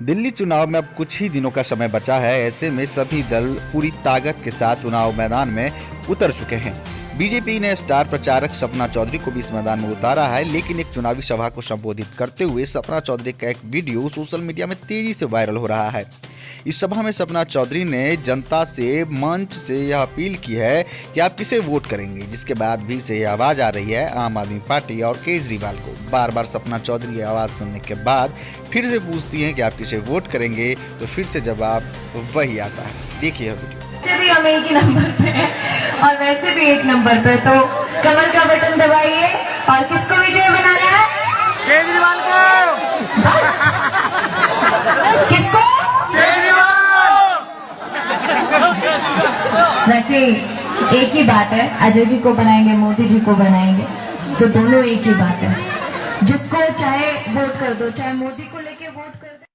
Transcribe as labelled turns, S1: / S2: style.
S1: दिल्ली चुनाव में अब कुछ ही दिनों का समय बचा है। ऐसे में सभी दल पूरी ताकत के साथ चुनाव मैदान में उतर चुके हैं। बीजेपी ने स्टार प्रचारक सपना चौधरी को भी इस मैदान में उतारा है, लेकिन एक चुनावी सभा को संबोधित करते हुए सपना चौधरी का एक वीडियो सोशल मीडिया में तेजी से वायरल हो रहा है। इस सभा में सपना चौधरी ने जनता से मंच से यह अपील की है कि आप किसे वोट करेंगे, जिसके बाद भी से यह आवाज आ रही है आम आदमी पार्टी और केजरीवाल को। बार बार सपना चौधरी की आवाज सुनने के बाद फिर से पूछती हैं कि आप किसे वोट करेंगे, तो फिर से जवाब वही आता है। देखिए यह वीडियो।
S2: वैसे भी हम एक ही नंबर पे हैं और वैसे भी एक नंबर पे, तो कमल का बटन दबाइए और किसको विजय बनाना है?
S3: केजरीवाल को।
S2: किसको?
S3: केजरीवाल।
S2: वैसे एक ही बात है, अजय जी को बनाएंगे, मोदी जी को बनाएंगे, तो दोनों एक ही बात है। जिसको चाहे वोट कर दो, चाहे मोदी को लेके वोट कर दो।